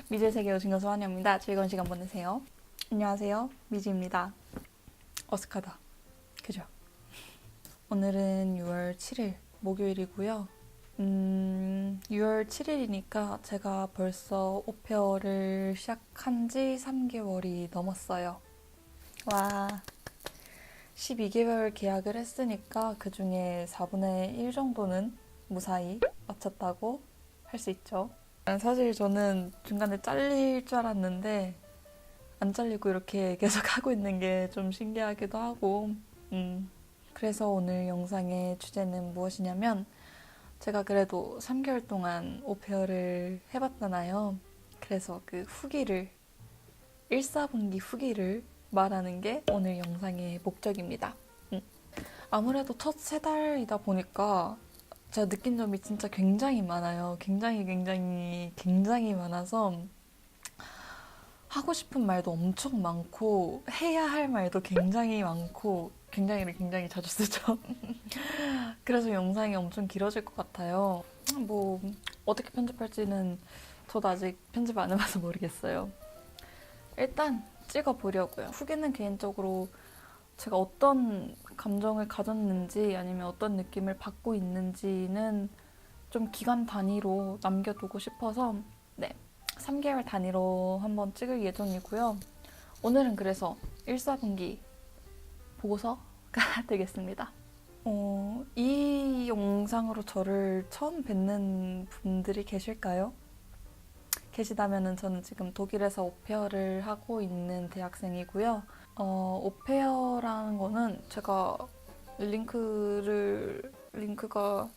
미지의 세계에 오신 것을 환영합니다. 즐거운 시간 보내세요. 안녕하세요. 미지입니다. 어색하다. 그죠? 오늘은 6월 7일 목요일이고요. 6월 7일이니까 제가 벌써 오페어를 시작한 지 3개월이 넘었어요. 와, 12개월 계약을 했으니까 그중에 4분의 1 정도는 무사히 마쳤다고 할 수 있죠. 사실 저는 중간에 잘릴 줄 알았는데 안 잘리고 이렇게 계속 하고 있는 게 좀 신기하기도 하고 그래서 오늘 영상의 주제는 무엇이냐면 제가 그래도 3개월 동안 오페어를 해봤잖아요. 그래서 그 후기를 1사분기 후기를 말하는 게 오늘 영상의 목적입니다. 아무래도 첫 3달이다 보니까 제가 느낀 점이 진짜 굉장히 많아요. 굉장히 많아서 하고 싶은 말도 엄청 많고 해야 할 말도 굉장히 많고 굉장히를 굉장히 자주 쓰죠. 그래서 영상이 엄청 길어질 것 같아요. 뭐 어떻게 편집할지는 저도 아직 편집 안 해봐서 모르겠어요. 일단 찍어보려고요. 후기는 개인적으로 제가 어떤 감정을 가졌는지 아니면 어떤 느낌을 받고 있는지는 좀 기간 단위로 남겨두고 싶어서 3개월 단위로 한번 찍을 예정이고요. 오늘은 그래서 1사분기 보고서가 되겠습니다. 이 영상으로 저를 처음 뵙는 분들이 계실까요? 계시다면 저는 지금 독일에서 오페어를 하고 있는 대학생이고요. 오페어라는 거는 제가 링크가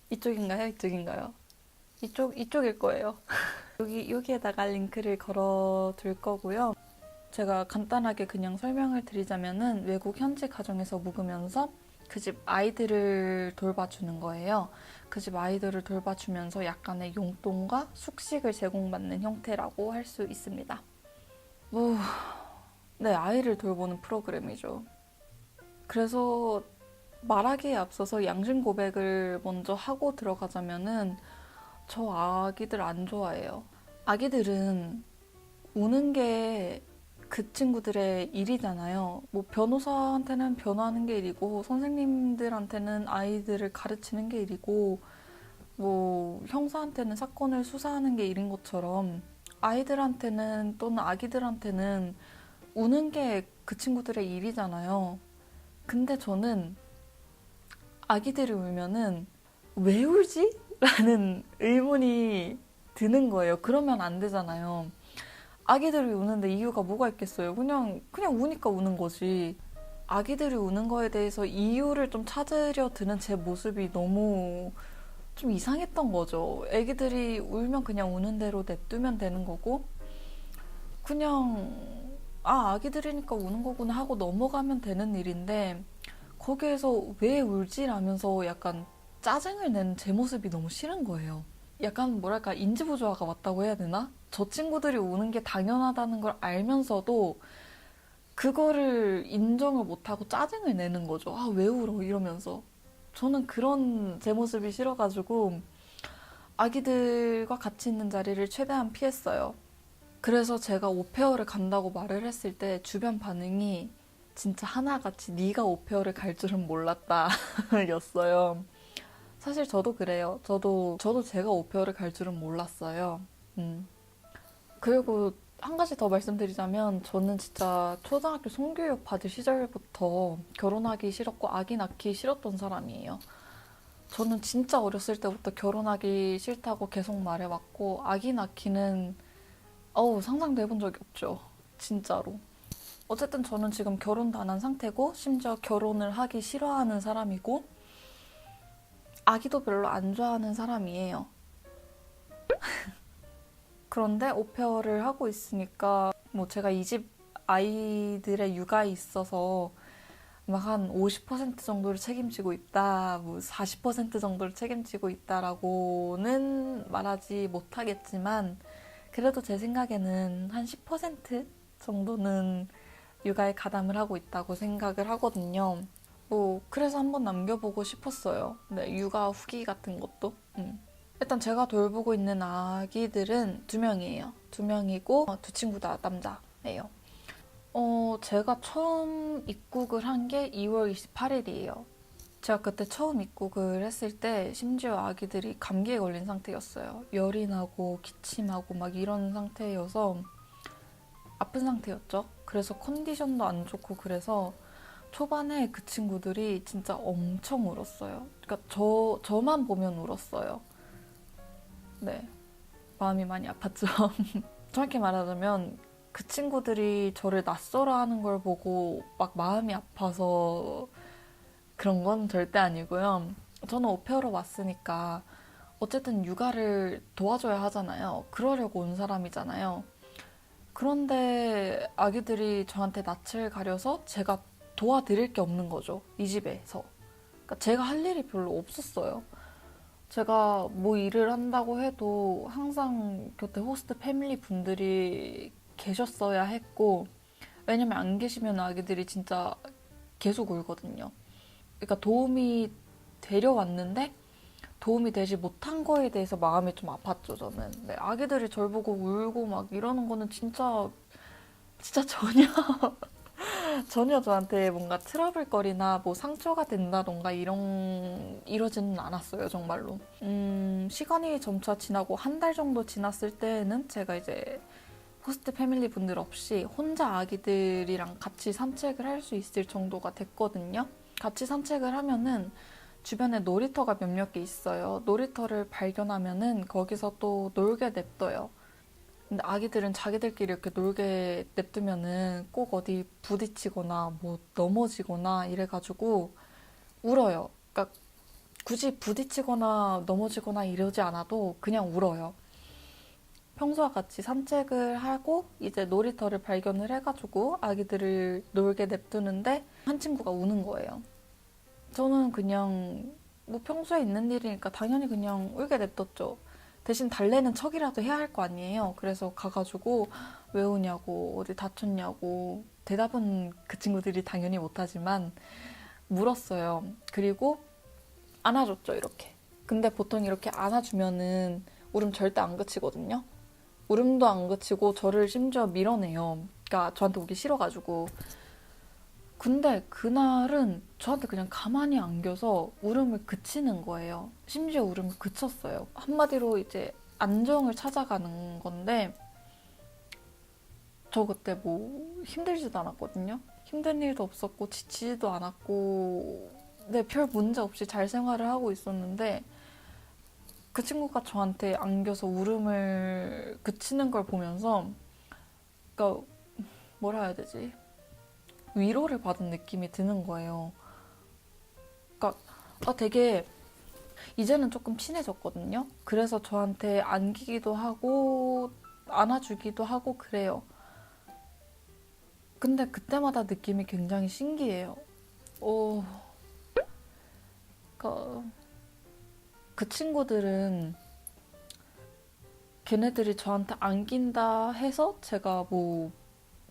이쪽인가요? 이쪽인가요? 이쪽일 거예요. 여기에다가 링크를 걸어둘 거고요. 제가 간단하게 그냥 설명을 드리자면은 외국 현지 가정에서 묵으면서 그 집 아이들을 돌봐주는 거예요. 그 집 아이들을 돌봐주면서 약간의 용돈과 숙식을 제공받는 형태라고 할 수 있습니다. 아이를 돌보는 프로그램이죠. 그래서 말하기에 앞서서 양심 고백을 먼저 하고 들어가자면은 저 아기들 안 좋아해요. 아기들은 우는 게 그 친구들의 일이잖아요. 뭐 변호사한테는 변호하는 게 일이고 선생님들한테는 아이들을 가르치는 게 일이고 뭐 형사한테는 사건을 수사하는 게 일인 것처럼 아이들한테는 또는 아기들한테는 우는 게 그 친구들의 일이잖아요. 근데 저는 아기들이 울면은 왜 울지? 라는 의문이 드는 거예요. 그러면 안 되잖아요. 아기들이 우는데 이유가 뭐가 있겠어요? 그냥 우니까 우는 거지. 아기들이 우는 거에 대해서 이유를 좀 찾으려 드는 제 모습이 너무 좀 이상했던 거죠. 아기들이 울면 그냥 우는 대로 냅두면 되는 거고, 그냥, 아기들이니까 우는 거구나 하고 넘어가면 되는 일인데, 거기에서 왜 울지라면서 약간 짜증을 내는 제 모습이 너무 싫은 거예요. 약간 뭐랄까 인지부조화가 왔다고 해야 되나? 저 친구들이 우는 게 당연하다는 걸 알면서도 그거를 인정을 못하고 짜증을 내는 거죠. 왜 울어? 이러면서. 저는 그런 제 모습이 싫어가지고 아기들과 같이 있는 자리를 최대한 피했어요. 그래서 제가 오페어를 간다고 말을 했을 때 주변 반응이 진짜 하나같이 네가 오페어를 갈 줄은 몰랐다 였어요. 사실 저도 그래요. 저도 제가 오페어를 갈 줄은 몰랐어요. 그리고 한 가지 더 말씀드리자면 저는 진짜 초등학교 성교육 받을 시절부터 결혼하기 싫었고 아기 낳기 싫었던 사람이에요. 저는 진짜 어렸을 때부터 결혼하기 싫다고 계속 말해왔고 아기 낳기는 상상도 해본 적이 없죠. 진짜로. 어쨌든 저는 지금 결혼도 안 한 상태고 심지어 결혼을 하기 싫어하는 사람이고 아기도 별로 안 좋아하는 사람이에요. 그런데 오페어를 하고 있으니까 뭐 제가 이 집 아이들의 육아에 있어서 막 한 50% 정도를 책임지고 있다, 뭐 40% 정도를 책임지고 있다라고는 말하지 못하겠지만 그래도 제 생각에는 한 10% 정도는 육아에 가담을 하고 있다고 생각을 하거든요. 그래서 한번 남겨보고 싶었어요. 육아 후기 같은 것도. 일단 제가 돌보고 있는 아기들은 두 명이에요. 두 명이고 두 친구 다 남자예요. 제가 처음 입국을 한 게 2월 28일이에요. 제가 그때 처음 입국을 했을 때 심지어 아기들이 감기에 걸린 상태였어요. 열이 나고 기침하고 막 이런 상태여서 아픈 상태였죠. 그래서 컨디션도 안 좋고 그래서 초반에 그 친구들이 진짜 엄청 울었어요. 그러니까 저만 보면 울었어요. 네. 마음이 많이 아팠죠. 정확히 말하자면 그 친구들이 저를 낯설어 하는 걸 보고 막 마음이 아파서 그런 건 절대 아니고요. 저는 오페어로 왔으니까 어쨌든 육아를 도와줘야 하잖아요. 그러려고 온 사람이잖아요. 그런데 아기들이 저한테 낯을 가려서 제가 도와드릴 게 없는 거죠. 이 집에서. 그러니까 제가 할 일이 별로 없었어요. 제가 뭐 일을 한다고 해도 항상 곁에 호스트 패밀리 분들이 계셨어야 했고, 왜냐면 안 계시면 아기들이 진짜 계속 울거든요. 그러니까 도움이 되려 왔는데 도움이 되지 못한 거에 대해서 마음이 좀 아팠죠, 저는. 네, 아기들이 절 보고 울고 막 이러는 거는 진짜 전혀 저한테 뭔가 트러블거리나 뭐 상처가 된다던가 이러지는 않았어요, 정말로. 시간이 점차 지나고 한 달 정도 지났을 때는 제가 이제 호스트 패밀리 분들 없이 혼자 아기들이랑 같이 산책을 할 수 있을 정도가 됐거든요. 같이 산책을 하면은 주변에 놀이터가 몇몇 개 있어요. 놀이터를 발견하면은 거기서 또 놀게 냅둬요. 근데 아기들은 자기들끼리 이렇게 놀게 냅두면은 꼭 어디 부딪히거나 뭐 넘어지거나 이래가지고 울어요. 그러니까 굳이 부딪히거나 넘어지거나 이러지 않아도 그냥 울어요. 평소와 같이 산책을 하고 이제 놀이터를 발견을 해가지고 아기들을 놀게 냅두는데 한 친구가 우는 거예요. 저는 그냥 뭐 평소에 있는 일이니까 당연히 그냥 울게 냅뒀죠. 대신 달래는 척이라도 해야 할 거 아니에요. 그래서 가가지고 왜 우냐고 어디 다쳤냐고 대답은 그 친구들이 당연히 못하지만 물었어요. 그리고 안아줬죠, 이렇게. 근데 보통 이렇게 안아주면은 울음 절대 안 그치거든요. 울음도 안 그치고 저를 심지어 밀어내요. 그러니까 저한테 오기 싫어가지고. 근데 그날은 저한테 그냥 가만히 안겨서 울음을 그치는 거예요. 심지어 울음을 그쳤어요. 한마디로 이제 안정을 찾아가는 건데 저 그때 뭐 힘들지도 않았거든요. 힘든 일도 없었고 지치지도 않았고 네, 별 문제 없이 잘 생활을 하고 있었는데 그 친구가 저한테 안겨서 울음을 그치는 걸 보면서 그러니까 뭐라 해야 되지? 위로를 받은 느낌이 드는 거예요. 그러니까 되게 이제는 조금 친해졌거든요. 그래서 저한테 안기기도 하고 안아주기도 하고 그래요. 근데 그때마다 느낌이 굉장히 신기해요. 그러니까 그 친구들은 걔네들이 저한테 안긴다 해서 제가 뭐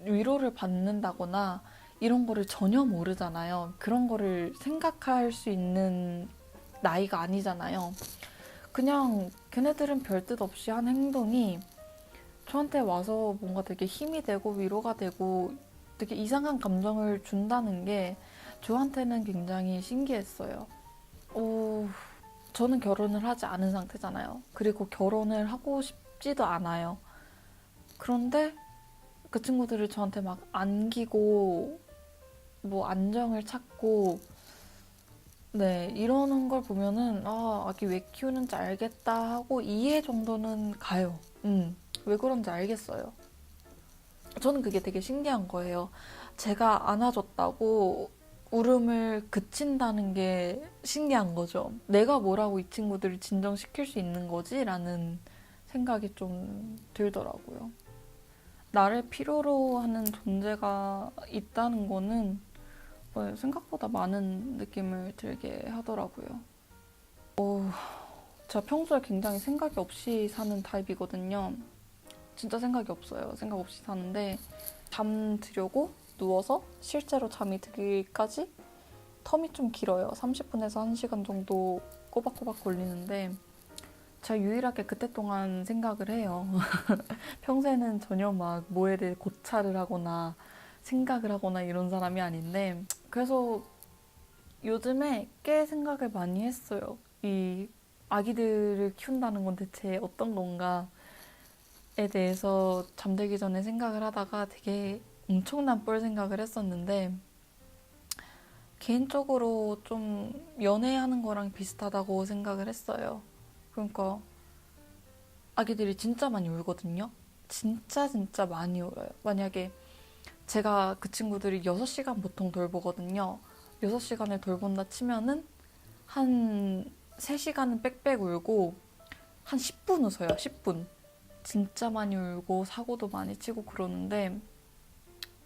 위로를 받는다거나 이런 거를 전혀 모르잖아요. 그런 거를 생각할 수 있는 나이가 아니잖아요. 그냥 걔네들은 별뜻 없이 한 행동이 저한테 와서 뭔가 되게 힘이 되고 위로가 되고 되게 이상한 감정을 준다는 게 저한테는 굉장히 신기했어요. 저는 결혼을 하지 않은 상태잖아요. 그리고 결혼을 하고 싶지도 않아요. 그런데 그 친구들이 저한테 막 안기고 뭐 안정을 찾고 네 이러는 걸 보면은 아기 왜 키우는지 알겠다 하고 이해 정도는 가요. 왜 그런지 알겠어요. 저는 그게 되게 신기한 거예요. 제가 안아줬다고 울음을 그친다는 게 신기한 거죠. 내가 뭐라고 이 친구들을 진정시킬 수 있는 거지? 라는 생각이 좀 들더라고요. 나를 필요로 하는 존재가 있다는 거는 생각보다 많은 느낌을 들게 하더라고요. 제가 평소에 굉장히 생각이 없이 사는 타입이거든요. 진짜 생각이 없어요. 생각 없이 사는데 잠들려고 누워서 실제로 잠이 들기까지 텀이 좀 길어요. 30분에서 1시간 정도 꼬박꼬박 걸리는데 제가 유일하게 그때 동안 생각을 해요. 평소에는 전혀 막 뭐에 대해 고찰을 하거나 생각을 하거나 이런 사람이 아닌데, 그래서 요즘에 꽤 생각을 많이 했어요. 이 아기들을 키운다는 건 대체 어떤 건가에 대해서 잠들기 전에 생각을 하다가 되게 엄청난 뻘 생각을 했었는데, 개인적으로 좀 연애하는 거랑 비슷하다고 생각을 했어요. 그러니까 아기들이 진짜 많이 울거든요. 진짜 진짜 많이 울어요. 만약에 제가 그 친구들이 6시간 보통 돌보거든요. 6시간을 돌본다 치면은 한 3시간은 빽빽 울고 한 10분 웃어요. 10분. 진짜 많이 울고 사고도 많이 치고 그러는데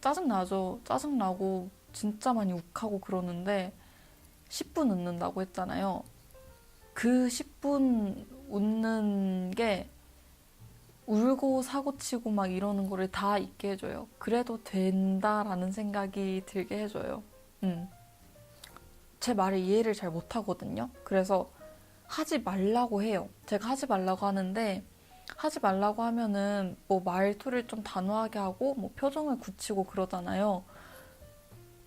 짜증나죠. 짜증나고 진짜 많이 욱하고 그러는데 10분 웃는다고 했잖아요. 그 10분 웃는 게 울고 사고치고 막 이러는 거를 다 잊게 해줘요. 그래도 된다라는 생각이 들게 해줘요. 음. 제 말을 이해를 잘 못하거든요. 그래서 하지 말라고 해요. 제가 하지 말라고 하는데 하지 말라고 하면은 뭐 말투를 좀 단호하게 하고 뭐 표정을 굳히고 그러잖아요.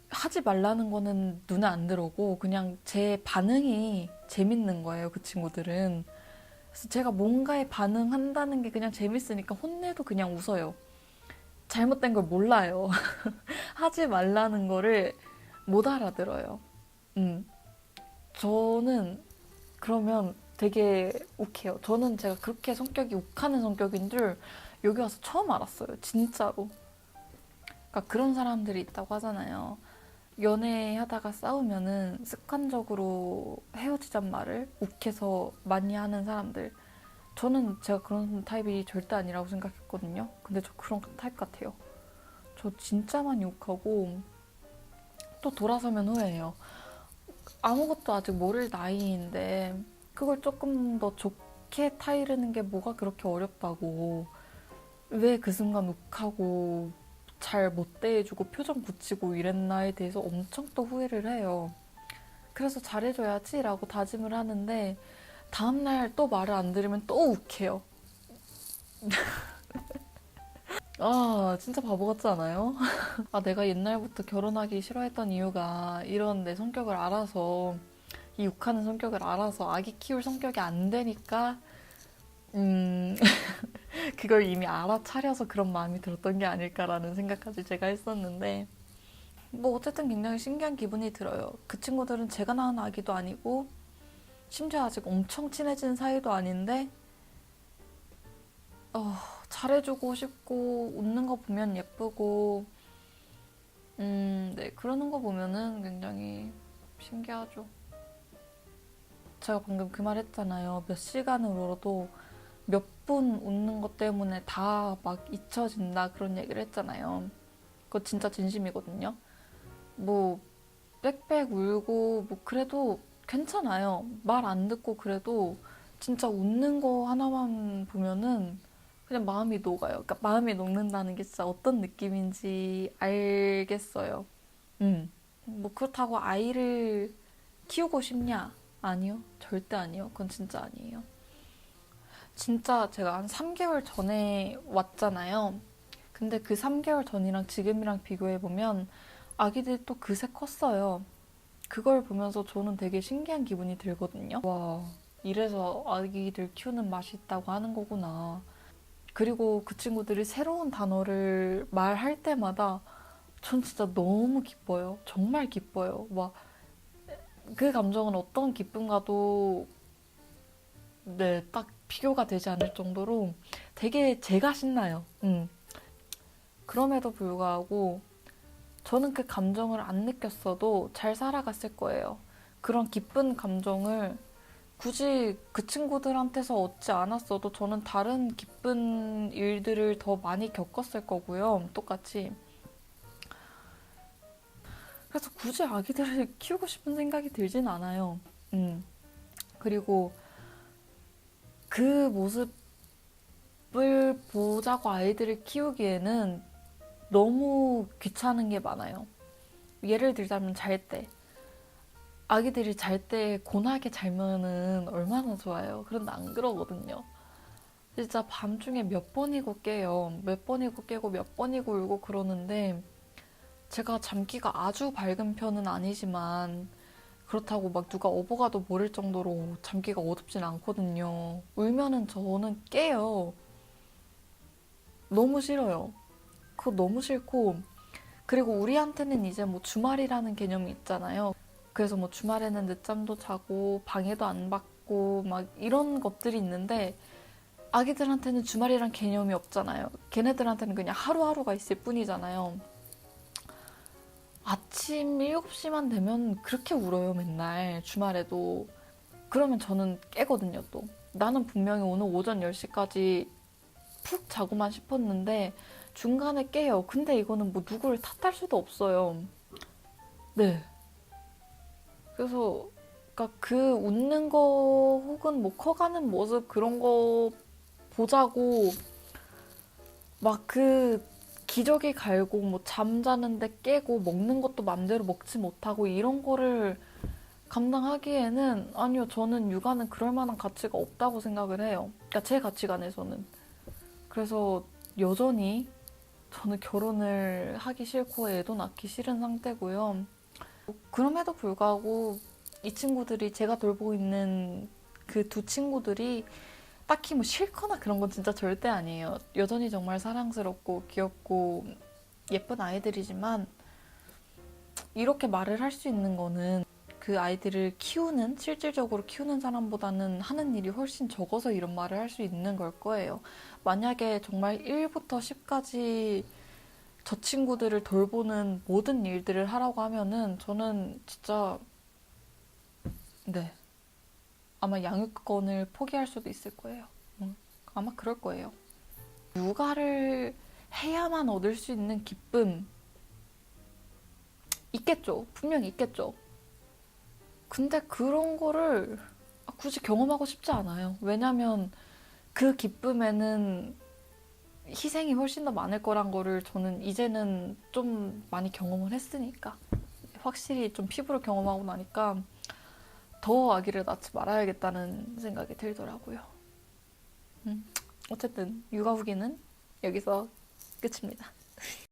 하지 말라는 거는 눈에 안 들어오고 그냥 제 반응이 재밌는 거예요. 그 친구들은. 그래서 제가 뭔가에 반응한다는 게 그냥 재밌으니까 혼내도 그냥 웃어요. 잘못된 걸 몰라요. 하지 말라는 거를 못 알아들어요. 음. 저는 그러면 되게 욱해요. 저는 제가 그렇게 성격이 욱하는 성격인 줄 여기 와서 처음 알았어요. 진짜로. 그러니까 그런 사람들이 있다고 하잖아요. 연애하다가 싸우면은 습관적으로 헤어지잔 말을 욱해서 많이 하는 사람들. 저는 제가 그런 타입이 절대 아니라고 생각했거든요. 근데 저 그런 타입 같아요. 저 진짜 많이 욱하고 또 돌아서면 후회해요. 아무것도 아직 모를 나이인데 그걸 조금 더 좋게 타이르는 게 뭐가 그렇게 어렵다고. 왜 그 순간 욱하고 잘 못 대해주고 표정 붙이고 이랬나에 대해서 엄청 또 후회를 해요. 그래서 잘해줘야지라고 다짐을 하는데 다음날 또 말을 안 들으면 또 욱해요. 아, 진짜 바보 같지 않아요? 아, 내가 옛날부터 결혼하기 싫어했던 이유가 이런 내 성격을 알아서, 이 욱하는 성격을 알아서 아기 키울 성격이 안 되니까, 음, 그걸 이미 알아차려서 그런 마음이 들었던 게 아닐까라는 생각까지 제가 했었는데, 뭐 어쨌든 굉장히 신기한 기분이 들어요. 그 친구들은 제가 낳은 아기도 아니고, 심지어 아직 엄청 친해진 사이도 아닌데, 어, 잘해주고 싶고, 웃는 거 보면 예쁘고, 네, 그러는 거 보면은 굉장히 신기하죠. 제가 방금 그 말 했잖아요. 몇 시간을 울어도 몇 분 웃는 것 때문에 다 막 잊혀진다 그런 얘기를 했잖아요. 그거 진짜 진심이거든요. 뭐, 빽빽 울고, 뭐, 그래도 괜찮아요. 말 안 듣고 그래도 진짜 웃는 거 하나만 보면은 그냥 마음이 녹아요. 그러니까 마음이 녹는다는 게 진짜 어떤 느낌인지 알겠어요. 뭐 그렇다고 아이를 키우고 싶냐? 아니요. 절대 아니요. 그건 진짜 아니에요. 진짜 제가 한 3개월 전에 왔잖아요. 근데 그 3개월 전이랑 지금이랑 비교해보면 아기들이 또 그새 컸어요. 그걸 보면서 저는 되게 신기한 기분이 들거든요. 와, 이래서 아기들 키우는 맛이 있다고 하는 거구나. 그리고 그 친구들이 새로운 단어를 말할 때마다 전 진짜 너무 기뻐요. 정말 기뻐요. 막 그 감정은 어떤 기쁨과도 네, 딱 비교가 되지 않을 정도로 되게 제가 신나요. 그럼에도 불구하고 저는 그 감정을 안 느꼈어도 잘 살아갔을 거예요. 그런 기쁜 감정을 굳이 그 친구들한테서 얻지 않았어도 저는 다른 기쁜 일들을 더 많이 겪었을 거고요. 똑같이. 그래서 굳이 아기들을 키우고 싶은 생각이 들진 않아요. 그리고 그 모습을 보자고 아이들을 키우기에는 너무 귀찮은 게 많아요. 예를 들자면 잘 때. 아기들이 잘 때 고나게 자면은 얼마나 좋아요. 그런데 안 그러거든요. 진짜 밤중에 몇 번이고 깨요. 몇 번이고 깨고 몇 번이고 울고 그러는데 제가 잠기가 아주 밝은 편은 아니지만 그렇다고 막 누가 어버가도 모를 정도로 잠기가 어둡진 않거든요. 울면은 저는 깨요. 너무 싫어요. 그거 너무 싫고 그리고 우리한테는 이제 뭐 주말이라는 개념이 있잖아요. 그래서 뭐 주말에는 늦잠도 자고 방해도 안 받고 막 이런 것들이 있는데 아기들한테는 주말이란 개념이 없잖아요. 걔네들한테는 그냥 하루하루가 있을 뿐이잖아요. 아침 7시만 되면 그렇게 울어요, 맨날. 주말에도. 그러면 저는 깨거든요, 또. 나는 분명히 오늘 오전 10시까지 푹 자고만 싶었는데 중간에 깨요. 근데 이거는 뭐 누구를 탓할 수도 없어요. 네. 그래서 그러니까 그 웃는 거 혹은 뭐 커가는 모습 그런 거 보자고 막 그 기저귀 갈고 뭐 잠자는데 깨고 먹는 것도 맘대로 먹지 못하고 이런 거를 감당하기에는 아니요 저는 육아는 그럴 만한 가치가 없다고 생각을 해요. 그러니까 제 가치관에서는. 그래서 여전히 저는 결혼을 하기 싫고 애도 낳기 싫은 상태고요. 그럼에도 불구하고 이 친구들이 제가 돌보고 있는 그 두 친구들이 딱히 뭐 싫거나 그런 건 진짜 절대 아니에요. 여전히 정말 사랑스럽고 귀엽고 예쁜 아이들이지만 이렇게 말을 할 수 있는 거는 그 아이들을 키우는, 실질적으로 키우는 사람보다는 하는 일이 훨씬 적어서 이런 말을 할 수 있는 걸 거예요. 만약에 정말 1부터 10까지 저 친구들을 돌보는 모든 일들을 하라고 하면은 저는 진짜, 네. 아마 양육권을 포기할 수도 있을 거예요. 아마 그럴 거예요. 육아를 해야만 얻을 수 있는 기쁨 있겠죠. 분명히 있겠죠. 근데 그런 거를 굳이 경험하고 싶지 않아요. 왜냐면 그 기쁨에는 희생이 훨씬 더 많을 거란 거를 저는 이제는 좀 많이 경험을 했으니까 확실히 좀 피부로 경험하고 나니까 더 아기를 낳지 말아야겠다는 생각이 들더라고요. 어쨌든 육아 후기는 여기서 끝입니다.